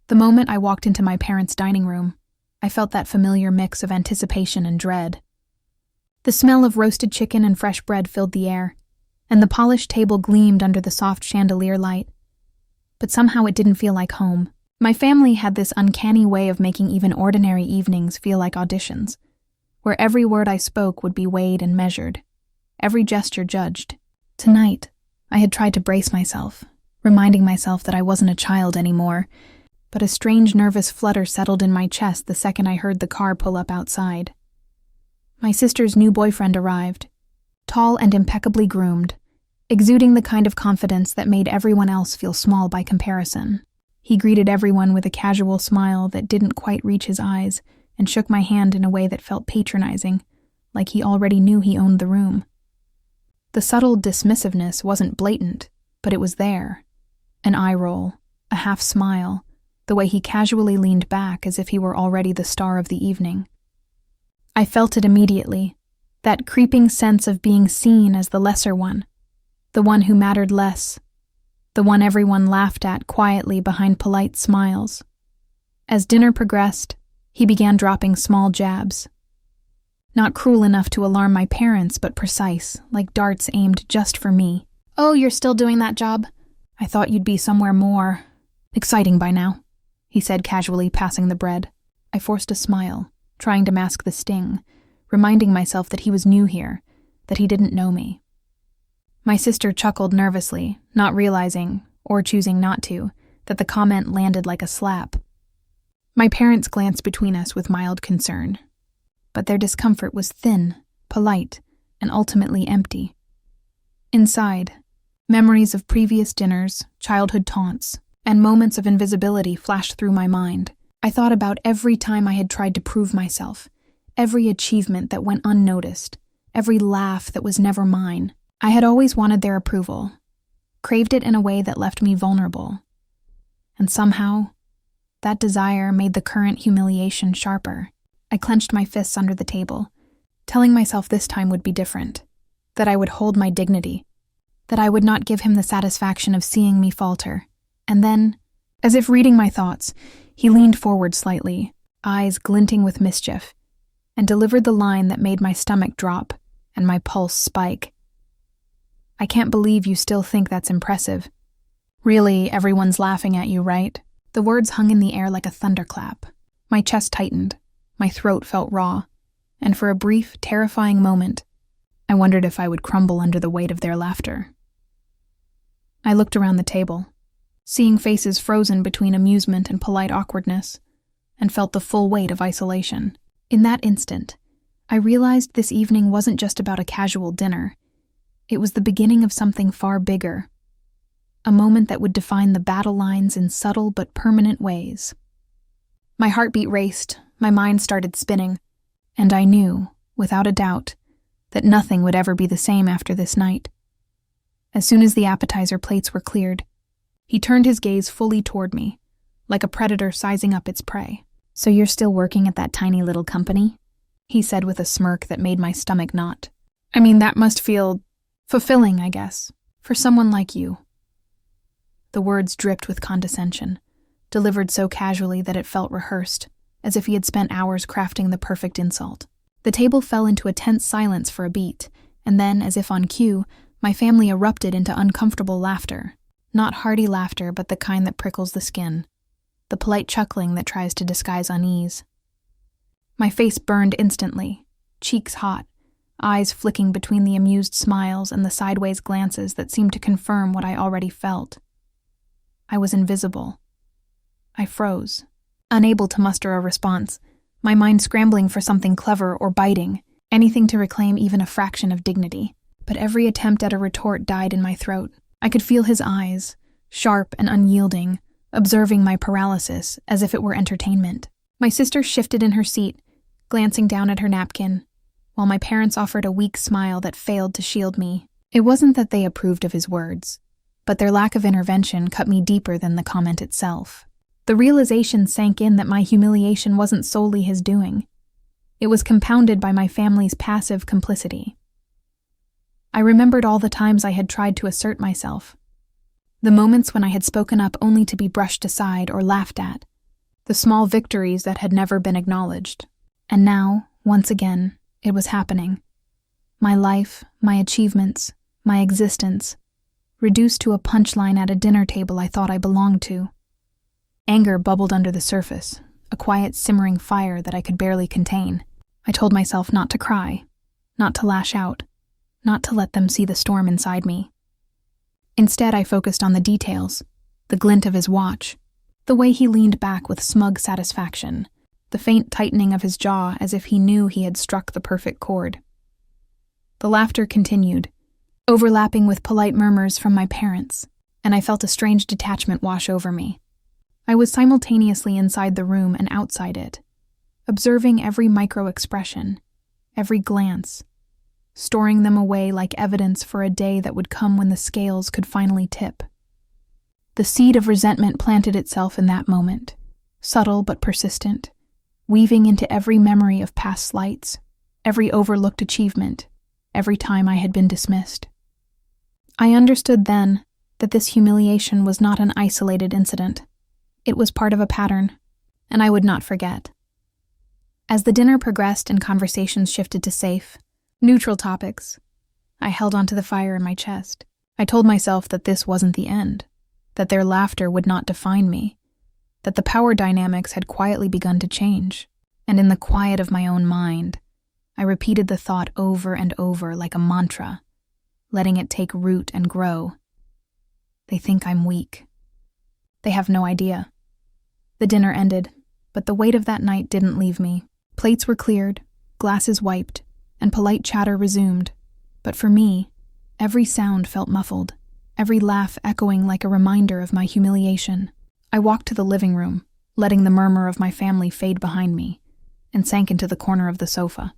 The moment I walked into my parents' dining room, I felt that familiar mix of anticipation and dread. The smell of roasted chicken and fresh bread filled the air, and the polished table gleamed under the soft chandelier light. But somehow it didn't feel like home. My family had this uncanny way of making even ordinary evenings feel like auditions, where every word I spoke would be weighed and measured, every gesture judged. Tonight, I had tried to brace myself, reminding myself that I wasn't a child anymore, but a strange nervous flutter settled in my chest the second I heard the car pull up outside. My sister's new boyfriend arrived, tall and impeccably groomed, exuding the kind of confidence that made everyone else feel small by comparison. He greeted everyone with a casual smile that didn't quite reach his eyes and shook my hand in a way that felt patronizing, like he already knew he owned the room. The subtle dismissiveness wasn't blatant, but it was there. An eye roll, a half smile, the way he casually leaned back as if he were already the star of the evening. I felt it immediately, that creeping sense of being seen as the lesser one, the one who mattered less, the one everyone laughed at quietly behind polite smiles. As dinner progressed, he began dropping small jabs. Not cruel enough to alarm my parents, but precise, like darts aimed just for me. "Oh, you're still doing that job? I thought you'd be somewhere more exciting by now," he said casually, passing the bread. I forced a smile, trying to mask the sting, reminding myself that he was new here, that he didn't know me. My sister chuckled nervously, not realizing, or choosing not to, that the comment landed like a slap. My parents glanced between us with mild concern, but their discomfort was thin, polite, and ultimately empty. Inside, memories of previous dinners, childhood taunts, and moments of invisibility flashed through my mind. I thought about every time I had tried to prove myself, every achievement that went unnoticed, every laugh that was never mine. I had always wanted their approval, craved it in a way that left me vulnerable. And somehow, that desire made the current humiliation sharper. I clenched my fists under the table, telling myself this time would be different, that I would hold my dignity, that I would not give him the satisfaction of seeing me falter. And then, as if reading my thoughts, he leaned forward slightly, eyes glinting with mischief, and delivered the line that made my stomach drop and my pulse spike. "I can't believe you still think that's impressive. Really, everyone's laughing at you, right?" The words hung in the air like a thunderclap. My chest tightened, my throat felt raw, and for a brief, terrifying moment, I wondered if I would crumble under the weight of their laughter. I looked around the table, seeing faces frozen between amusement and polite awkwardness, and felt the full weight of isolation. In that instant, I realized this evening wasn't just about a casual dinner. It was the beginning of something far bigger, a moment that would define the battle lines in subtle but permanent ways. My heartbeat raced, my mind started spinning, and I knew, without a doubt, that nothing would ever be the same after this night. As soon as the appetizer plates were cleared, he turned his gaze fully toward me, like a predator sizing up its prey. "So you're still working at that tiny little company?" he said with a smirk that made my stomach knot. "I mean, that must feel fulfilling, I guess, for someone like you." The words dripped with condescension, delivered so casually that it felt rehearsed, as if he had spent hours crafting the perfect insult. The table fell into a tense silence for a beat, and then, as if on cue, my family erupted into uncomfortable laughter. Not hearty laughter, but the kind that prickles the skin, the polite chuckling that tries to disguise unease. My face burned instantly, cheeks hot, eyes flicking between the amused smiles and the sideways glances that seemed to confirm what I already felt. I was invisible. I froze, unable to muster a response, my mind scrambling for something clever or biting, anything to reclaim even a fraction of dignity. But every attempt at a retort died in my throat. I could feel his eyes, sharp and unyielding, observing my paralysis as if it were entertainment. My sister shifted in her seat, glancing down at her napkin, while my parents offered a weak smile that failed to shield me. It wasn't that they approved of his words, but their lack of intervention cut me deeper than the comment itself. The realization sank in that my humiliation wasn't solely his doing. It was compounded by my family's passive complicity. I remembered all the times I had tried to assert myself, the moments when I had spoken up only to be brushed aside or laughed at, the small victories that had never been acknowledged. And now, once again, it was happening. My life, my achievements, my existence, reduced to a punchline at a dinner table I thought I belonged to. Anger bubbled under the surface, a quiet simmering fire that I could barely contain. I told myself not to cry, not to lash out, not to let them see the storm inside me. Instead, I focused on the details, the glint of his watch, the way he leaned back with smug satisfaction, the faint tightening of his jaw as if he knew he had struck the perfect chord. The laughter continued, overlapping with polite murmurs from my parents, and I felt a strange detachment wash over me. I was simultaneously inside the room and outside it, observing every micro-expression, every glance, storing them away like evidence for a day that would come when the scales could finally tip. The seed of resentment planted itself in that moment, subtle but persistent, weaving into every memory of past slights, every overlooked achievement, every time I had been dismissed. I understood then that this humiliation was not an isolated incident. It was part of a pattern, and I would not forget. As the dinner progressed and conversations shifted to safe, neutral topics, I held onto the fire in my chest. I told myself that this wasn't the end, that their laughter would not define me, that the power dynamics had quietly begun to change, and in the quiet of my own mind, I repeated the thought over and over like a mantra, letting it take root and grow. They think I'm weak. They have no idea. The dinner ended, but the weight of that night didn't leave me. Plates were cleared, glasses wiped, and polite chatter resumed. But for me, every sound felt muffled, every laugh echoing like a reminder of my humiliation. I walked to the living room, letting the murmur of my family fade behind me, and sank into the corner of the sofa.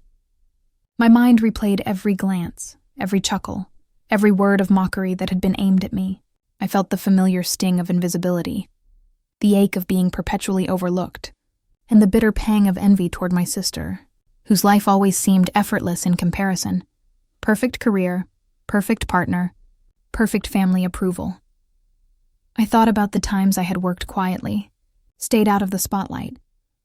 My mind replayed every glance, every chuckle, every word of mockery that had been aimed at me. I felt the familiar sting of invisibility, the ache of being perpetually overlooked, and the bitter pang of envy toward my sister, whose life always seemed effortless in comparison. Perfect career, perfect partner, perfect family approval. I thought about the times I had worked quietly, stayed out of the spotlight,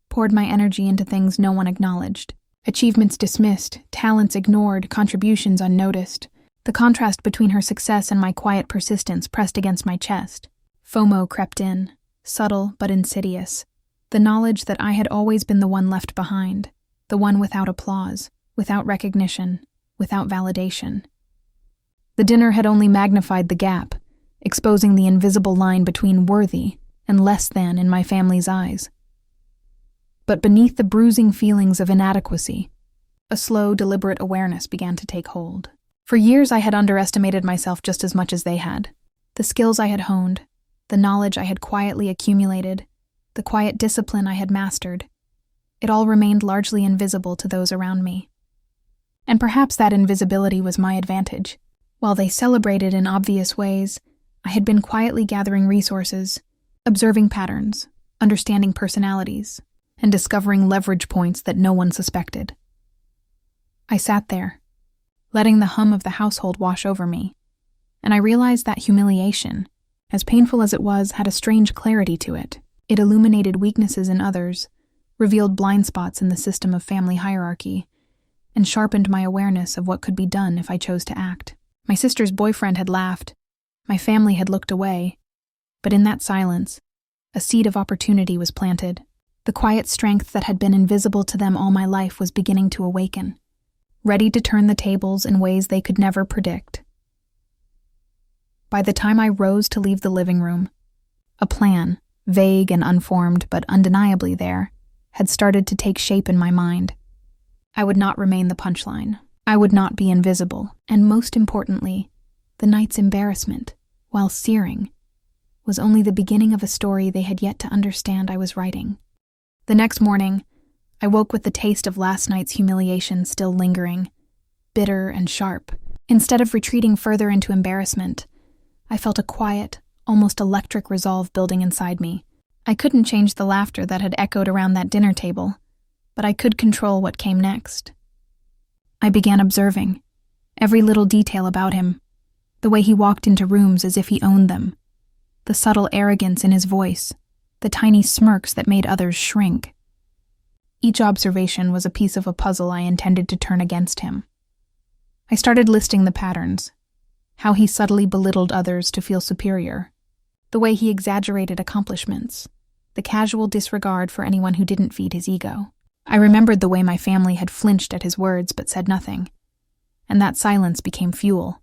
poured my energy into things no one acknowledged, achievements dismissed, talents ignored, contributions unnoticed. The contrast between her success and my quiet persistence pressed against my chest. FOMO crept in, subtle but insidious. The knowledge that I had always been the one left behind, the one without applause, without recognition, without validation. The dinner had only magnified the gap, exposing the invisible line between worthy and less than in my family's eyes. But beneath the bruising feelings of inadequacy, a slow, deliberate awareness began to take hold. For years I had underestimated myself just as much as they had. The skills I had honed, the knowledge I had quietly accumulated, the quiet discipline I had mastered, it all remained largely invisible to those around me. And perhaps that invisibility was my advantage. While they celebrated in obvious ways, I had been quietly gathering resources, observing patterns, understanding personalities, and discovering leverage points that no one suspected. I sat there, letting the hum of the household wash over me, and I realized that humiliation, as painful as it was, had a strange clarity to it. It illuminated weaknesses in others, revealed blind spots in the system of family hierarchy, and sharpened my awareness of what could be done if I chose to act. My sister's boyfriend had laughed, my family had looked away, but in that silence, a seed of opportunity was planted. The quiet strength that had been invisible to them all my life was beginning to awaken, ready to turn the tables in ways they could never predict. By the time I rose to leave the living room, a plan, vague and unformed but undeniably there, had started to take shape in my mind. I would not remain the punchline. I would not be invisible, and most importantly, the night's embarrassment, while searing, was only the beginning of a story they had yet to understand I was writing. The next morning, I woke with the taste of last night's humiliation still lingering, bitter and sharp. Instead of retreating further into embarrassment, I felt a quiet, almost electric resolve building inside me. I couldn't change the laughter that had echoed around that dinner table, but I could control what came next. I began observing every little detail about him, the way he walked into rooms as if he owned them, the subtle arrogance in his voice, the tiny smirks that made others shrink. Each observation was a piece of a puzzle I intended to turn against him. I started listing the patterns, how he subtly belittled others to feel superior, the way he exaggerated accomplishments, the casual disregard for anyone who didn't feed his ego. I remembered the way my family had flinched at his words but said nothing, and that silence became fuel.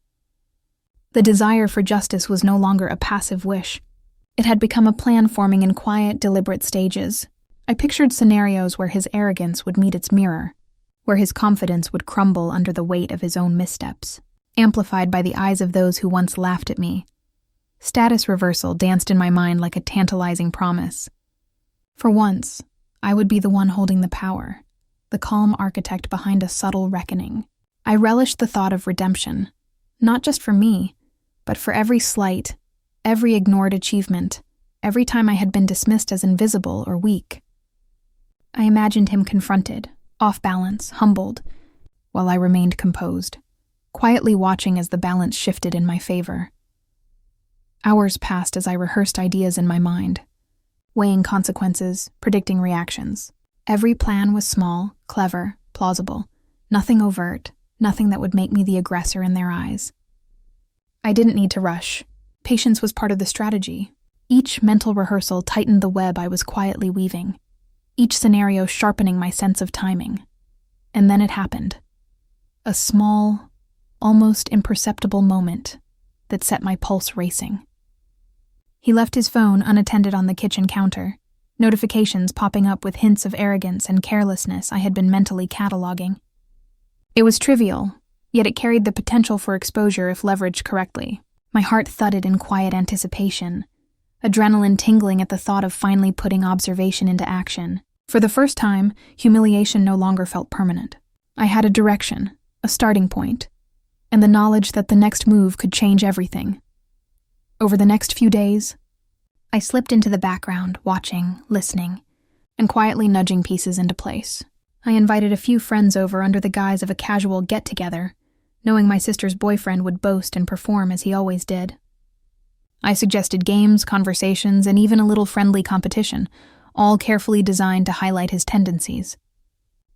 The desire for justice was no longer a passive wish. It had become a plan forming in quiet, deliberate stages. I pictured scenarios where his arrogance would meet its mirror, where his confidence would crumble under the weight of his own missteps, amplified by the eyes of those who once laughed at me. Status reversal danced in my mind like a tantalizing promise. For once, I would be the one holding the power, the calm architect behind a subtle reckoning. I relished the thought of redemption, not just for me, but for every slight, every ignored achievement, every time I had been dismissed as invisible or weak. I imagined him confronted, off balance, humbled, while I remained composed, quietly watching as the balance shifted in my favor. Hours passed as I rehearsed ideas in my mind, weighing consequences, predicting reactions. Every plan was small, clever, plausible, nothing overt, nothing that would make me the aggressor in their eyes. I didn't need to rush. Patience was part of the strategy. Each mental rehearsal tightened the web I was quietly weaving, each scenario sharpening my sense of timing. And then it happened. A small, almost imperceptible moment that set my pulse racing. He left his phone unattended on the kitchen counter, notifications popping up with hints of arrogance and carelessness I had been mentally cataloging. It was trivial, yet it carried the potential for exposure if leveraged correctly. My heart thudded in quiet anticipation, adrenaline tingling at the thought of finally putting observation into action. For the first time, humiliation no longer felt permanent. I had a direction, a starting point, and the knowledge that the next move could change everything. Over the next few days, I slipped into the background, watching, listening, and quietly nudging pieces into place. I invited a few friends over under the guise of a casual get-together, knowing my sister's boyfriend would boast and perform as he always did. I suggested games, conversations, and even a little friendly competition, all carefully designed to highlight his tendencies.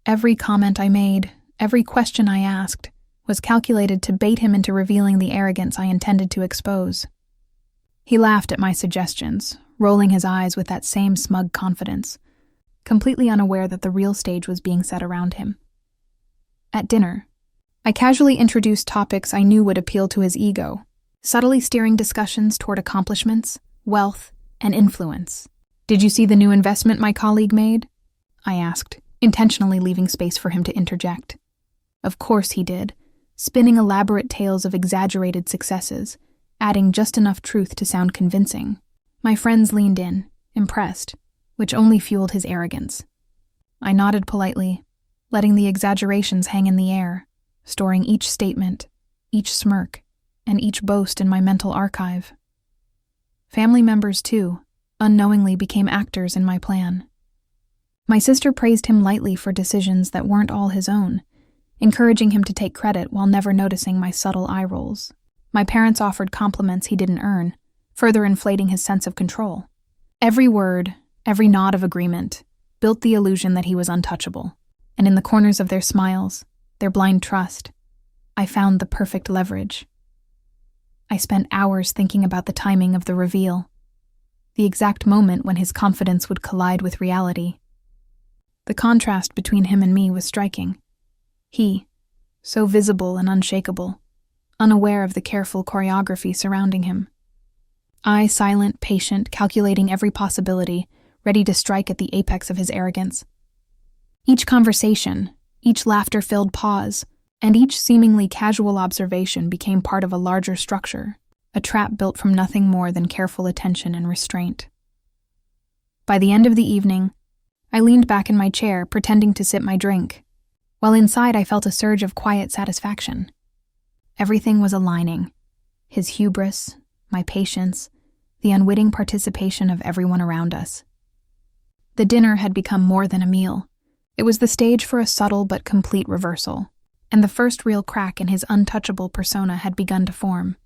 Every comment I made, every question I asked, was calculated to bait him into revealing the arrogance I intended to expose. He laughed at my suggestions, rolling his eyes with that same smug confidence, completely unaware that the real stage was being set around him. At dinner, I casually introduced topics I knew would appeal to his ego, subtly steering discussions toward accomplishments, wealth, and influence. "Did you see the new investment my colleague made?" I asked, intentionally leaving space for him to interject. Of course he did, spinning elaborate tales of exaggerated successes, adding just enough truth to sound convincing. My friends leaned in, impressed, which only fueled his arrogance. I nodded politely, letting the exaggerations hang in the air, storing each statement, each smirk, and each boast in my mental archive. Family members, too, unknowingly became actors in my plan. My sister praised him lightly for decisions that weren't all his own, encouraging him to take credit while never noticing my subtle eye rolls. My parents offered compliments he didn't earn, further inflating his sense of control. Every word, every nod of agreement, built the illusion that he was untouchable, and in the corners of their smiles, their blind trust, I found the perfect leverage. I spent hours thinking about the timing of the reveal, the exact moment when his confidence would collide with reality. The contrast between him and me was striking. He, so visible and unshakable, unaware of the careful choreography surrounding him. I, silent, patient, calculating every possibility, ready to strike at the apex of his arrogance. Each conversation, each laughter-filled pause, and each seemingly casual observation became part of a larger structure, a trap built from nothing more than careful attention and restraint. By the end of the evening, I leaned back in my chair, pretending to sip my drink, while inside I felt a surge of quiet satisfaction. Everything was aligning. His hubris, my patience, the unwitting participation of everyone around us. The dinner had become more than a meal. It was the stage for a subtle but complete reversal, and the first real crack in his untouchable persona had begun to form.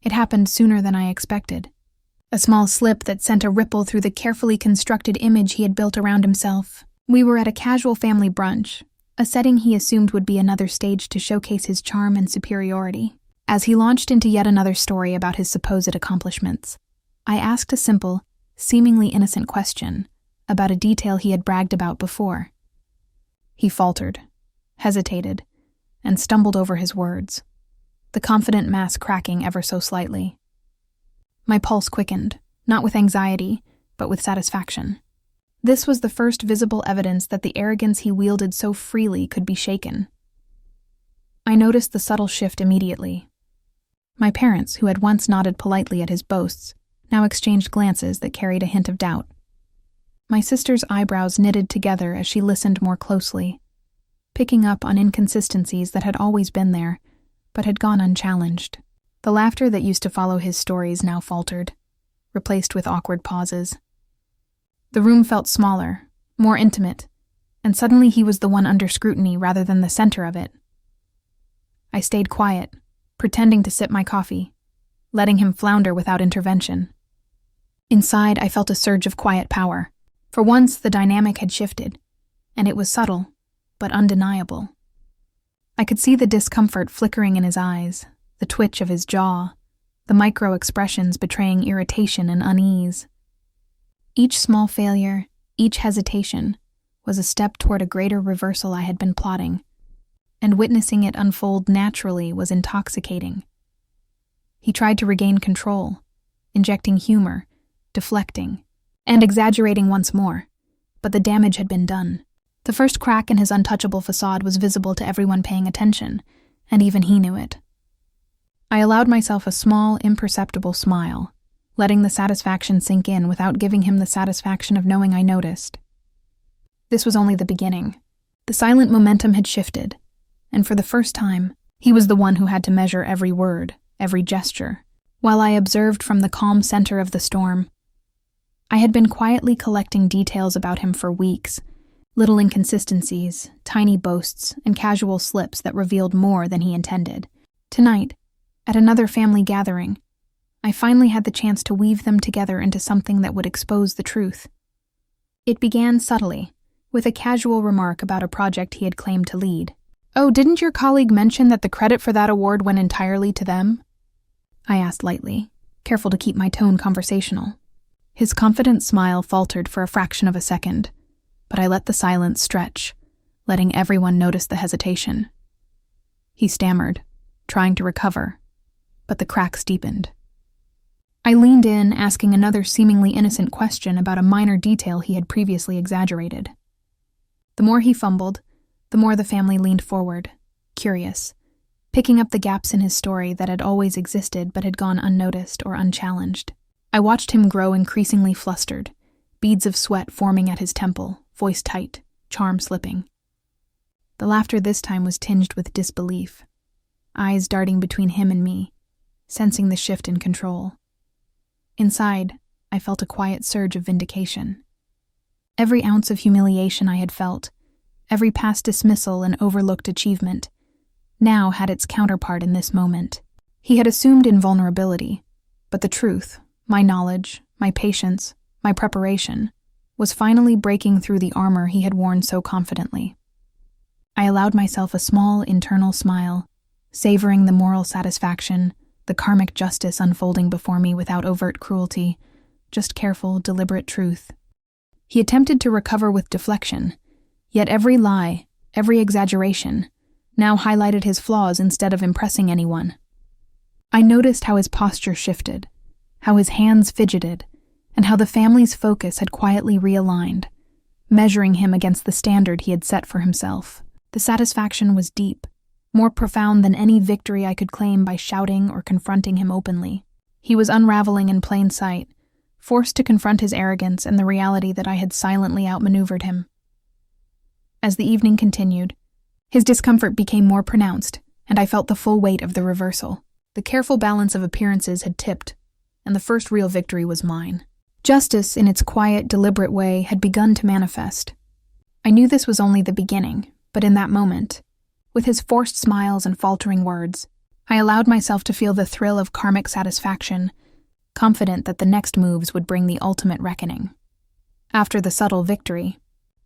It happened sooner than I expected, a small slip that sent a ripple through the carefully constructed image he had built around himself. We were at a casual family brunch, a setting he assumed would be another stage to showcase his charm and superiority. As he launched into yet another story about his supposed accomplishments, I asked a simple, seemingly innocent question about a detail he had bragged about before. He faltered, hesitated, and stumbled over his words, the confident mask cracking ever so slightly. My pulse quickened, not with anxiety, but with satisfaction. This was the first visible evidence that the arrogance he wielded so freely could be shaken. I noticed the subtle shift immediately. My parents, who had once nodded politely at his boasts, now exchanged glances that carried a hint of doubt. My sister's eyebrows knitted together as she listened more closely, picking up on inconsistencies that had always been there, but had gone unchallenged. The laughter that used to follow his stories now faltered, replaced with awkward pauses. The room felt smaller, more intimate, and suddenly he was the one under scrutiny rather than the center of it. I stayed quiet, pretending to sip my coffee, letting him flounder without intervention. Inside, I felt a surge of quiet power. For once, the dynamic had shifted, and it was subtle, but undeniable. I could see the discomfort flickering in his eyes, the twitch of his jaw, the micro-expressions betraying irritation and unease. Each small failure, each hesitation, was a step toward a greater reversal I had been plotting, and witnessing it unfold naturally was intoxicating. He tried to regain control, injecting humor, deflecting, and exaggerating once more, but the damage had been done. The first crack in his untouchable facade was visible to everyone paying attention, and even he knew it. I allowed myself a small, imperceptible smile, letting the satisfaction sink in without giving him the satisfaction of knowing I noticed. This was only the beginning. The silent momentum had shifted, and for the first time, he was the one who had to measure every word, every gesture, while I observed from the calm center of the storm. I had been quietly collecting details about him for weeks, little inconsistencies, tiny boasts, and casual slips that revealed more than he intended. Tonight, at another family gathering, I finally had the chance to weave them together into something that would expose the truth. It began subtly, with a casual remark about a project he had claimed to lead. "Oh, didn't your colleague mention that the credit for that award went entirely to them?" I asked lightly, careful to keep my tone conversational. His confident smile faltered for a fraction of a second, but I let the silence stretch, letting everyone notice the hesitation. He stammered, trying to recover, but the cracks deepened. I leaned in, asking another seemingly innocent question about a minor detail he had previously exaggerated. The more he fumbled, the more the family leaned forward, curious, picking up the gaps in his story that had always existed but had gone unnoticed or unchallenged. I watched him grow increasingly flustered, beads of sweat forming at his temple, voice tight, charm slipping. The laughter this time was tinged with disbelief, eyes darting between him and me, sensing the shift in control. Inside, I felt a quiet surge of vindication. Every ounce of humiliation I had felt, every past dismissal and overlooked achievement, now had its counterpart in this moment. He had assumed invulnerability, but the truth, my knowledge, my patience, my preparation, was finally breaking through the armor he had worn so confidently. I allowed myself a small internal smile, savoring the moral satisfaction, the karmic justice unfolding before me without overt cruelty, just careful, deliberate truth. He attempted to recover with deflection, yet every lie, every exaggeration, now highlighted his flaws instead of impressing anyone. I noticed how his posture shifted, how his hands fidgeted, and how the family's focus had quietly realigned, measuring him against the standard he had set for himself. The satisfaction was deep, more profound than any victory I could claim by shouting or confronting him openly. He was unraveling in plain sight, forced to confront his arrogance and the reality that I had silently outmaneuvered him. As the evening continued, his discomfort became more pronounced, and I felt the full weight of the reversal. The careful balance of appearances had tipped, and the first real victory was mine. Justice, in its quiet, deliberate way, had begun to manifest. I knew this was only the beginning, but in that moment, with his forced smiles and faltering words, I allowed myself to feel the thrill of karmic satisfaction, confident that the next moves would bring the ultimate reckoning. After the subtle victory,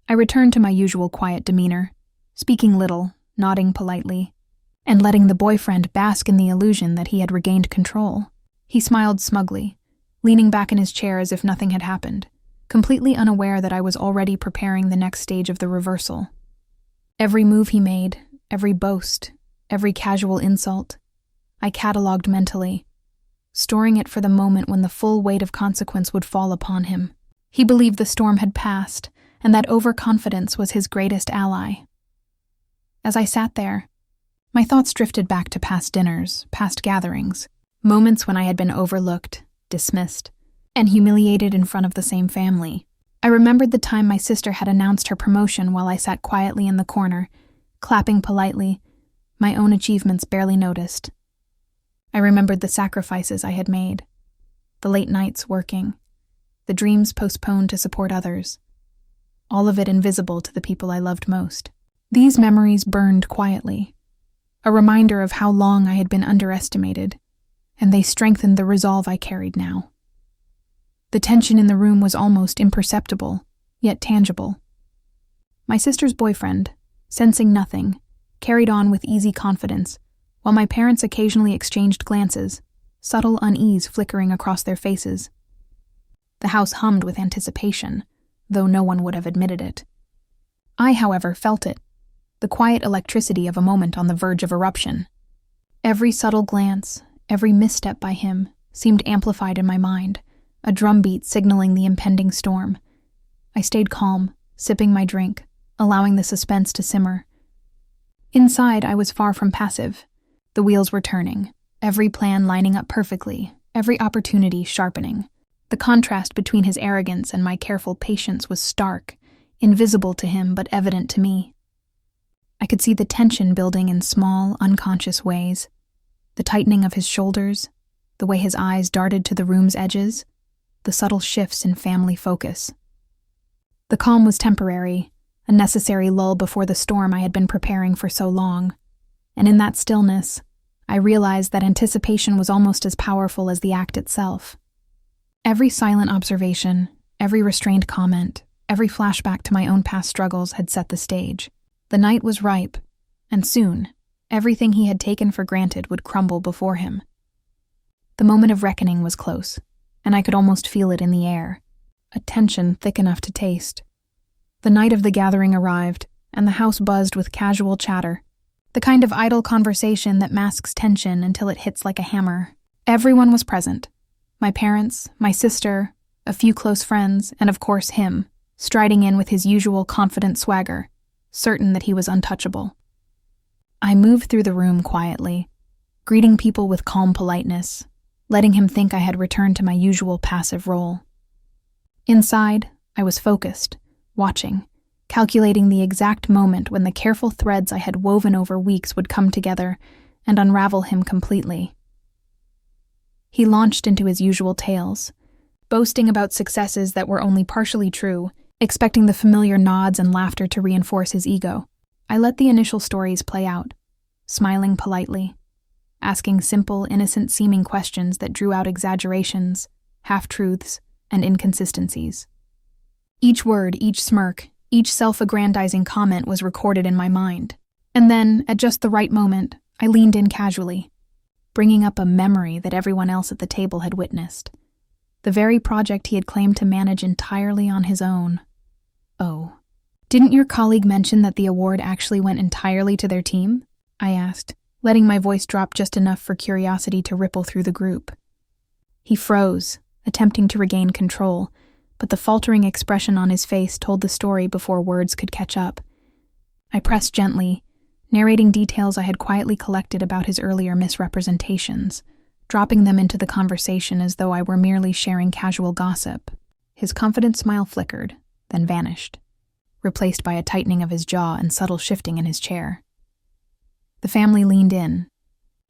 I returned to my usual quiet demeanor, speaking little, nodding politely, and letting the boyfriend bask in the illusion that he had regained control. He smiled smugly, leaning back in his chair as if nothing had happened, completely unaware that I was already preparing the next stage of the reversal. Every move he made, every boast, every casual insult, I catalogued mentally, storing it for the moment when the full weight of consequence would fall upon him. He believed the storm had passed, and that overconfidence was his greatest ally. As I sat there, my thoughts drifted back to past dinners, past gatherings, moments when I had been overlooked, dismissed, and humiliated in front of the same family. I remembered the time my sister had announced her promotion while I sat quietly in the corner, clapping politely, my own achievements barely noticed. I remembered the sacrifices I had made, the late nights working, the dreams postponed to support others, all of it invisible to the people I loved most. These memories burned quietly, a reminder of how long I had been underestimated, and they strengthened the resolve I carried now. The tension in the room was almost imperceptible, yet tangible. My sister's boyfriend, sensing nothing, carried on with easy confidence, while my parents occasionally exchanged glances, subtle unease flickering across their faces. The house hummed with anticipation, though no one would have admitted it. I, however, felt it, the quiet electricity of a moment on the verge of eruption. Every subtle glance, every misstep by him, seemed amplified in my mind, a drumbeat signaling the impending storm. I stayed calm, sipping my drink, allowing the suspense to simmer. Inside, I was far from passive. The wheels were turning, every plan lining up perfectly, every opportunity sharpening. The contrast between his arrogance and my careful patience was stark, invisible to him but evident to me. I could see the tension building in small, unconscious ways, the tightening of his shoulders, the way his eyes darted to the room's edges, the subtle shifts in family focus. The calm was temporary, a necessary lull before the storm I had been preparing for so long, and in that stillness, I realized that anticipation was almost as powerful as the act itself. Every silent observation, every restrained comment, every flashback to my own past struggles had set the stage. The night was ripe, and soon, everything he had taken for granted would crumble before him. The moment of reckoning was close, and I could almost feel it in the air, a tension thick enough to taste. The night of the gathering arrived, and the house buzzed with casual chatter, the kind of idle conversation that masks tension until it hits like a hammer. Everyone was present. My parents, my sister, a few close friends, and of course him, striding in with his usual confident swagger, certain that he was untouchable. I moved through the room quietly, greeting people with calm politeness, letting him think I had returned to my usual passive role. Inside, I was focused, watching, calculating the exact moment when the careful threads I had woven over weeks would come together and unravel him completely. He launched into his usual tales, boasting about successes that were only partially true, expecting the familiar nods and laughter to reinforce his ego. I let the initial stories play out, smiling politely, asking simple, innocent-seeming questions that drew out exaggerations, half-truths, and inconsistencies. Each word, each smirk, each self-aggrandizing comment was recorded in my mind. And then, at just the right moment, I leaned in casually, bringing up a memory that everyone else at the table had witnessed. The very project he had claimed to manage entirely on his own. Oh, didn't your colleague mention that the award actually went entirely to their team? I asked, letting my voice drop just enough for curiosity to ripple through the group. He froze, attempting to regain control, but the faltering expression on his face told the story before words could catch up. I pressed gently, narrating details I had quietly collected about his earlier misrepresentations, dropping them into the conversation as though I were merely sharing casual gossip. His confident smile flickered, then vanished, replaced by a tightening of his jaw and subtle shifting in his chair. The family leaned in,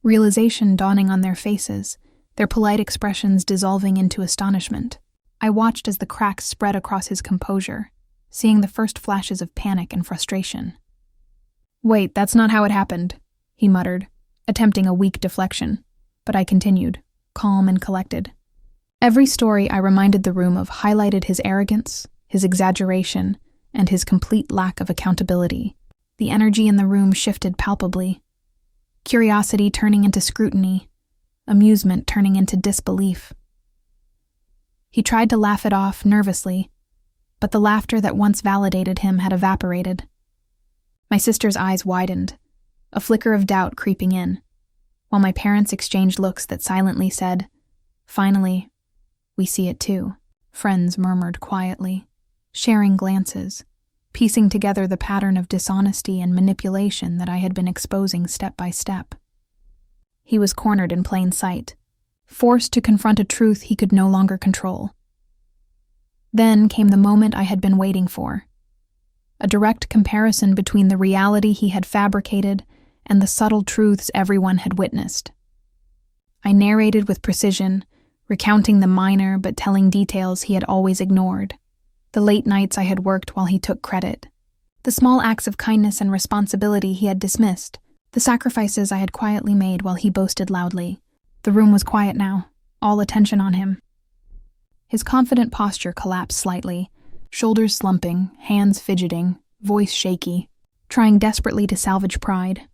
realization dawning on their faces, their polite expressions dissolving into astonishment. I watched as the cracks spread across his composure, seeing the first flashes of panic and frustration. "Wait, that's not how it happened," he muttered, attempting a weak deflection, but I continued, calm and collected. Every story I reminded the room of highlighted his arrogance, his exaggeration, and his complete lack of accountability. The energy in the room shifted palpably. Curiosity turning into scrutiny, amusement turning into disbelief. He tried to laugh it off nervously, but the laughter that once validated him had evaporated. My sister's eyes widened, a flicker of doubt creeping in, while my parents exchanged looks that silently said, "Finally, we see it too." Friends murmured quietly, sharing glances, piecing together the pattern of dishonesty and manipulation that I had been exposing step by step. He was cornered in plain sight, forced to confront a truth he could no longer control. Then came the moment I had been waiting for, a direct comparison between the reality he had fabricated and the subtle truths everyone had witnessed. I narrated with precision, recounting the minor but telling details he had always ignored. The late nights I had worked while he took credit, the small acts of kindness and responsibility he had dismissed, the sacrifices I had quietly made while he boasted loudly. The room was quiet now, all attention on him. His confident posture collapsed slightly, shoulders slumping, hands fidgeting, voice shaky, trying desperately to salvage pride.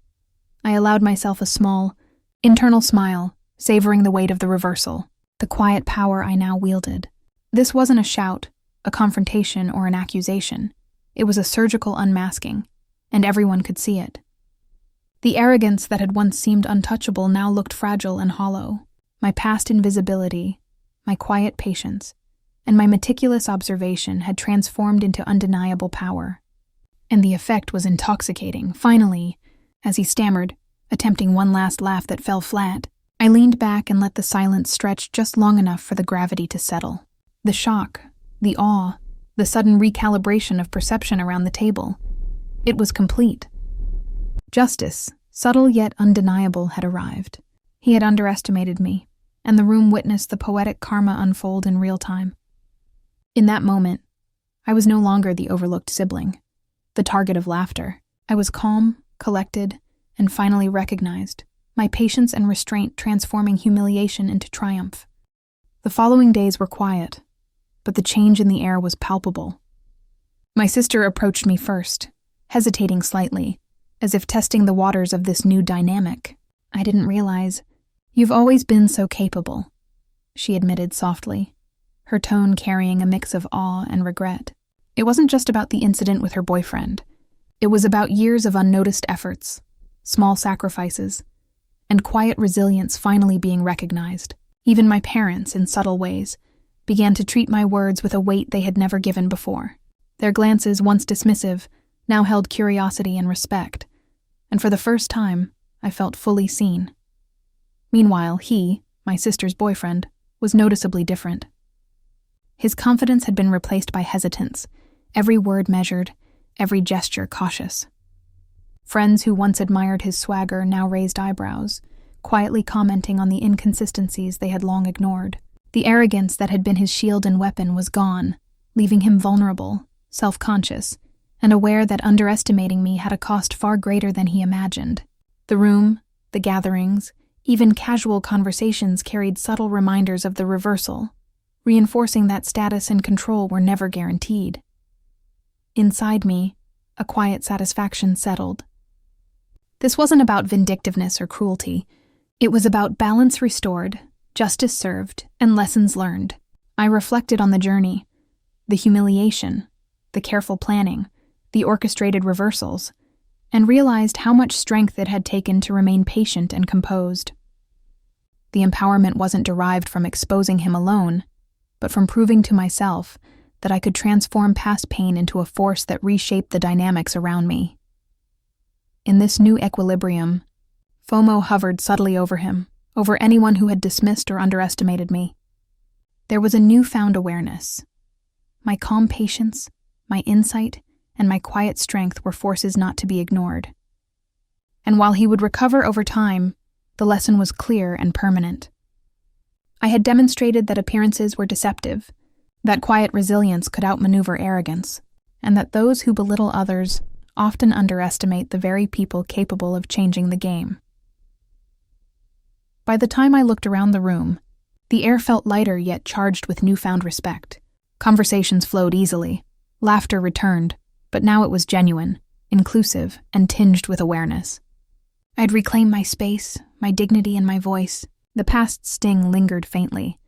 I allowed myself a small, internal smile, savoring the weight of the reversal, the quiet power I now wielded. This wasn't a shout, a confrontation, or an accusation. It was a surgical unmasking, and everyone could see it. The arrogance that had once seemed untouchable now looked fragile and hollow. My past invisibility, my quiet patience, and my meticulous observation had transformed into undeniable power. And the effect was intoxicating. Finally, as he stammered, attempting one last laugh that fell flat, I leaned back and let the silence stretch just long enough for the gravity to settle. The shock, the awe, the sudden recalibration of perception around the table. It was complete. Justice, subtle yet undeniable, had arrived. He had underestimated me, and the room witnessed the poetic karma unfold in real time. In that moment, I was no longer the overlooked sibling, the target of laughter. I was calm, collected, and finally recognized, my patience and restraint transforming humiliation into triumph. The following days were quiet, but the change in the air was palpable. My sister approached me first, hesitating slightly, as if testing the waters of this new dynamic. "I didn't realize. You've always been so capable," she admitted softly, her tone carrying a mix of awe and regret. It wasn't just about the incident with her boyfriend. It was about years of unnoticed efforts, small sacrifices, and quiet resilience finally being recognized. Even my parents, in subtle ways, began to treat my words with a weight they had never given before. Their glances, once dismissive, now held curiosity and respect, and for the first time, I felt fully seen. Meanwhile, he, my sister's boyfriend, was noticeably different. His confidence had been replaced by hesitance, every word measured, every gesture cautious. Friends who once admired his swagger now raised eyebrows, quietly commenting on the inconsistencies they had long ignored. The arrogance that had been his shield and weapon was gone, leaving him vulnerable, self-conscious, and aware that underestimating me had a cost far greater than he imagined. The room, the gatherings, even casual conversations carried subtle reminders of the reversal, reinforcing that status and control were never guaranteed. Inside me, a quiet satisfaction settled. This wasn't about vindictiveness or cruelty. It was about balance restored, justice served, and lessons learned. I reflected on the journey, the humiliation, the careful planning, the orchestrated reversals, and realized how much strength it had taken to remain patient and composed. The empowerment wasn't derived from exposing him alone, but from proving to myself that I could transform past pain into a force that reshaped the dynamics around me. In this new equilibrium, FOMO hovered subtly over him, over anyone who had dismissed or underestimated me. There was a newfound awareness. My calm patience, my insight, and my quiet strength were forces not to be ignored. And while he would recover over time, the lesson was clear and permanent. I had demonstrated that appearances were deceptive, that quiet resilience could outmaneuver arrogance, and that those who belittle others often underestimate the very people capable of changing the game. By the time I looked around the room, The air felt lighter yet charged with newfound respect. Conversations flowed easily. Laughter returned, but now it was genuine, inclusive, and tinged with awareness. I'd reclaimed my space, my dignity, and my voice. The past sting lingered faintly,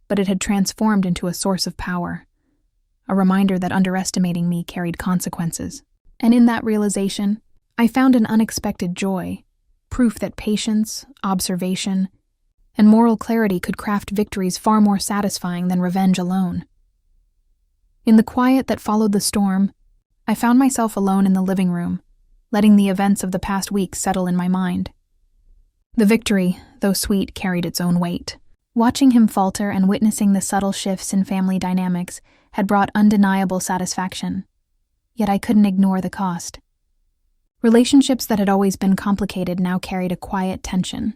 but it had transformed into a source of power, a reminder that underestimating me carried consequences. And in that realization, I found an unexpected joy, proof that patience, observation, and moral clarity could craft victories far more satisfying than revenge alone. In the quiet that followed the storm, I found myself alone in the living room, letting the events of the past week settle in my mind. The victory, though sweet, carried its own weight. Watching him falter and witnessing the subtle shifts in family dynamics had brought undeniable satisfaction, yet I couldn't ignore the cost. Relationships that had always been complicated now carried a quiet tension,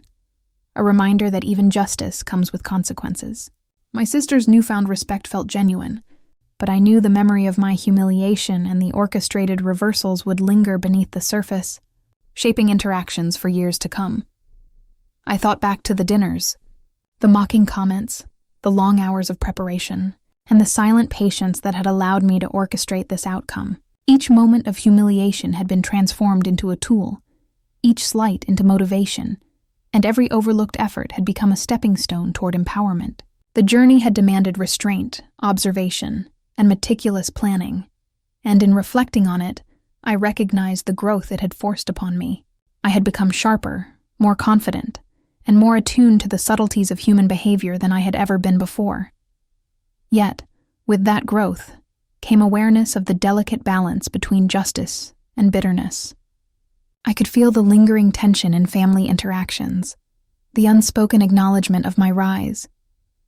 a reminder that even justice comes with consequences. My sister's newfound respect felt genuine, but I knew the memory of my humiliation and the orchestrated reversals would linger beneath the surface, shaping interactions for years to come. I thought back to the dinners, the mocking comments, the long hours of preparation, and the silent patience that had allowed me to orchestrate this outcome. Each moment of humiliation had been transformed into a tool, each slight into motivation, and every overlooked effort had become a stepping stone toward empowerment. The journey had demanded restraint, observation, and meticulous planning, and in reflecting on it, I recognized the growth it had forced upon me. I had become sharper, more confident, and more attuned to the subtleties of human behavior than I had ever been before. Yet, with that growth, came awareness of the delicate balance between justice and bitterness. I could feel the lingering tension in family interactions, the unspoken acknowledgement of my rise,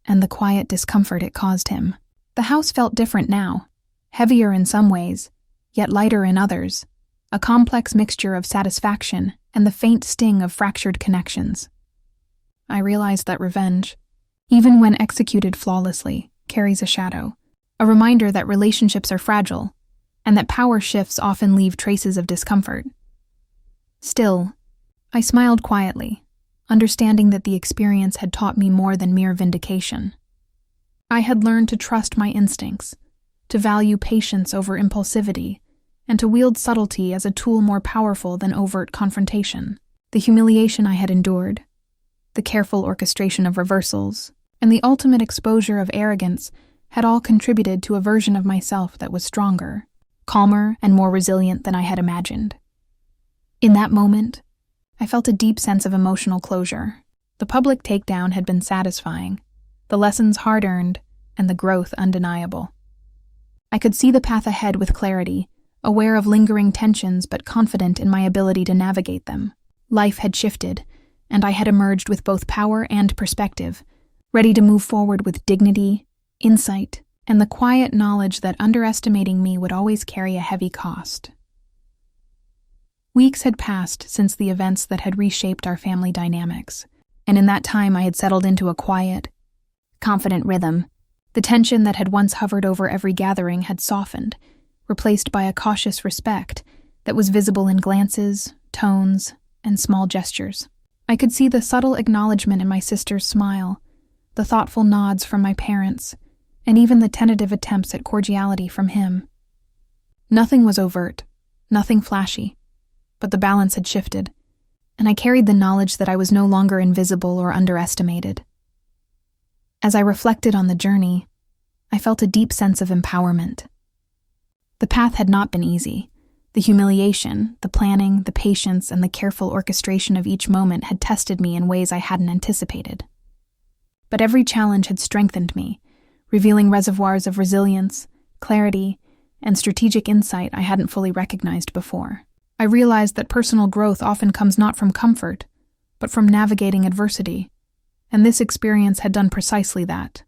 and the quiet discomfort it caused him. The house felt different now, heavier in some ways, yet lighter in others, a complex mixture of satisfaction and the faint sting of fractured connections. I realized that revenge, even when executed flawlessly, carries a shadow, a reminder that relationships are fragile, and that power shifts often leave traces of discomfort. Still, I smiled quietly, understanding that the experience had taught me more than mere vindication. I had learned to trust my instincts, to value patience over impulsivity, and to wield subtlety as a tool more powerful than overt confrontation. The humiliation I had endured, the careful orchestration of reversals, and the ultimate exposure of arrogance had all contributed to a version of myself that was stronger, calmer, and more resilient than I had imagined. In that moment, I felt a deep sense of emotional closure. The public takedown had been satisfying, the lessons hard-earned, and the growth undeniable. I could see the path ahead with clarity, aware of lingering tensions but confident in my ability to navigate them. Life had shifted, and I had emerged with both power and perspective, ready to move forward with dignity, insight, and the quiet knowledge that underestimating me would always carry a heavy cost. Weeks had passed since the events that had reshaped our family dynamics, and in that time I had settled into a quiet, confident rhythm. The tension that had once hovered over every gathering had softened, replaced by a cautious respect that was visible in glances, tones, and small gestures. I could see the subtle acknowledgement in my sister's smile, the thoughtful nods from my parents, and even the tentative attempts at cordiality from him. Nothing was overt, nothing flashy, but the balance had shifted, and I carried the knowledge that I was no longer invisible or underestimated. As I reflected on the journey, I felt a deep sense of empowerment. The path had not been easy. The humiliation, the planning, the patience, and the careful orchestration of each moment had tested me in ways I hadn't anticipated. But every challenge had strengthened me, revealing reservoirs of resilience, clarity, and strategic insight I hadn't fully recognized before. I realized that personal growth often comes not from comfort, but from navigating adversity, and this experience had done precisely that.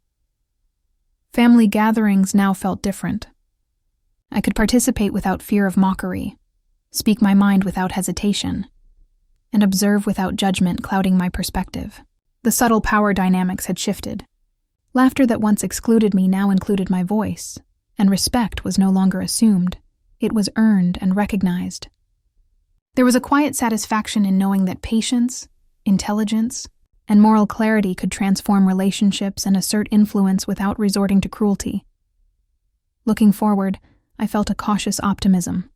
Family gatherings now felt different. I could participate without fear of mockery, speak my mind without hesitation, and observe without judgment clouding my perspective. The subtle power dynamics had shifted. Laughter that once excluded me now included my voice, and respect was no longer assumed. It was earned and recognized. There was a quiet satisfaction in knowing that patience, intelligence, and moral clarity could transform relationships and assert influence without resorting to cruelty. Looking forward, I felt a cautious optimism.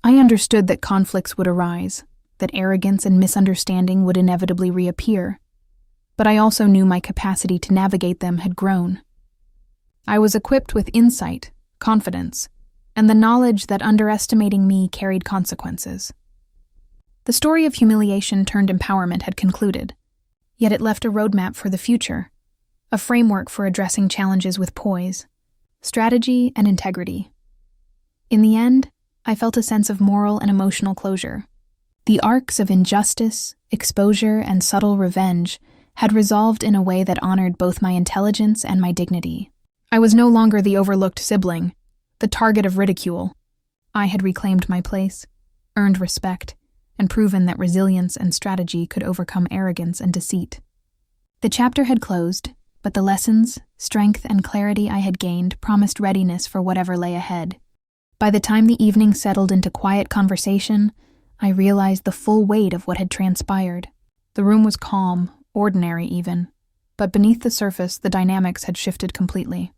I understood that conflicts would arise, that arrogance and misunderstanding would inevitably reappear, but I also knew my capacity to navigate them had grown. I was equipped with insight, confidence, and the knowledge that underestimating me carried consequences. The story of humiliation turned empowerment had concluded, yet it left a roadmap for the future, a framework for addressing challenges with poise, strategy, and integrity. In the end, I felt a sense of moral and emotional closure. The arcs of injustice, exposure, and subtle revenge had resolved in a way that honored both my intelligence and my dignity. I was no longer the overlooked sibling, the target of ridicule. I had reclaimed my place, earned respect, and proven that resilience and strategy could overcome arrogance and deceit. The chapter had closed, but the lessons, strength, and clarity I had gained promised readiness for whatever lay ahead. By the time the evening settled into quiet conversation, I realized the full weight of what had transpired. The room was calm, ordinary even, but beneath the surface the dynamics had shifted completely.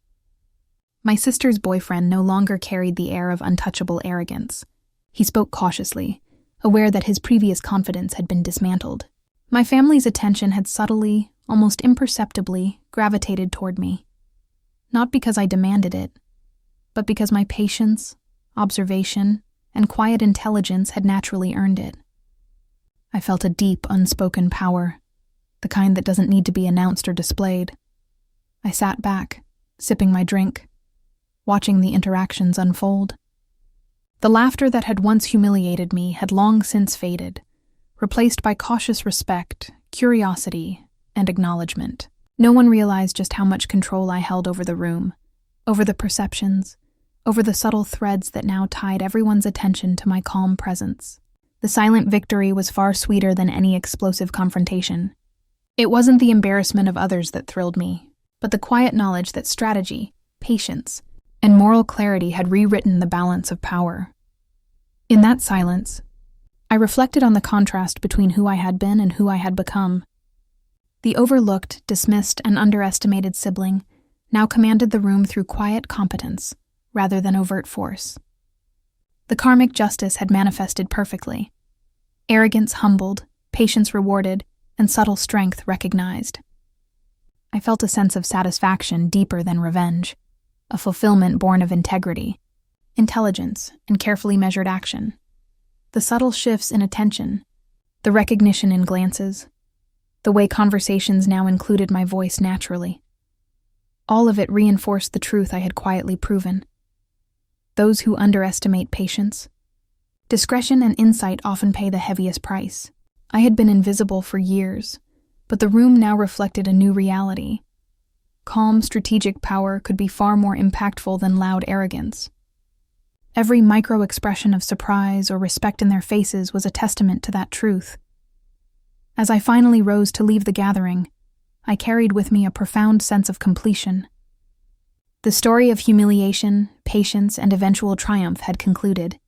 My sister's boyfriend no longer carried the air of untouchable arrogance. He spoke cautiously, aware that his previous confidence had been dismantled. My family's attention had subtly, almost imperceptibly, gravitated toward me. Not because I demanded it, but because my patience, observation, and quiet intelligence had naturally earned it. I felt a deep, unspoken power, the kind that doesn't need to be announced or displayed. I sat back, sipping my drink, watching the interactions unfold. The laughter that had once humiliated me had long since faded, replaced by cautious respect, curiosity, and acknowledgement. No one realized just how much control I held over the room, over the perceptions, over the subtle threads that now tied everyone's attention to my calm presence. The silent victory was far sweeter than any explosive confrontation. It wasn't the embarrassment of others that thrilled me, but the quiet knowledge that strategy, patience, and moral clarity had rewritten the balance of power. In that silence, I reflected on the contrast between who I had been and who I had become. The overlooked, dismissed, and underestimated sibling now commanded the room through quiet competence, rather than overt force. The karmic justice had manifested perfectly. Arrogance humbled, patience rewarded, and subtle strength recognized. I felt a sense of satisfaction deeper than revenge, a fulfillment born of integrity, intelligence, and carefully measured action. The subtle shifts in attention, the recognition in glances, the way conversations now included my voice naturally. All of it reinforced the truth I had quietly proven. Those who underestimate patience, discretion, and insight often pay the heaviest price. I had been invisible for years, but the room now reflected a new reality. Calm, strategic power could be far more impactful than loud arrogance. Every micro-expression of surprise or respect in their faces was a testament to that truth. As I finally rose to leave the gathering, I carried with me a profound sense of completion. The story of humiliation, patience, and eventual triumph had concluded,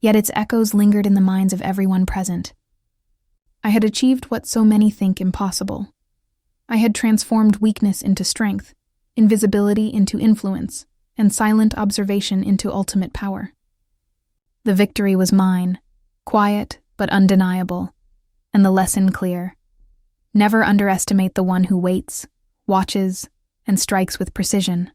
yet its echoes lingered in the minds of everyone present. I had achieved what so many think impossible. I had transformed weakness into strength, invisibility into influence, and silent observation into ultimate power. The victory was mine, quiet but undeniable, and the lesson clear. Never underestimate the one who waits, watches, and strikes with precision.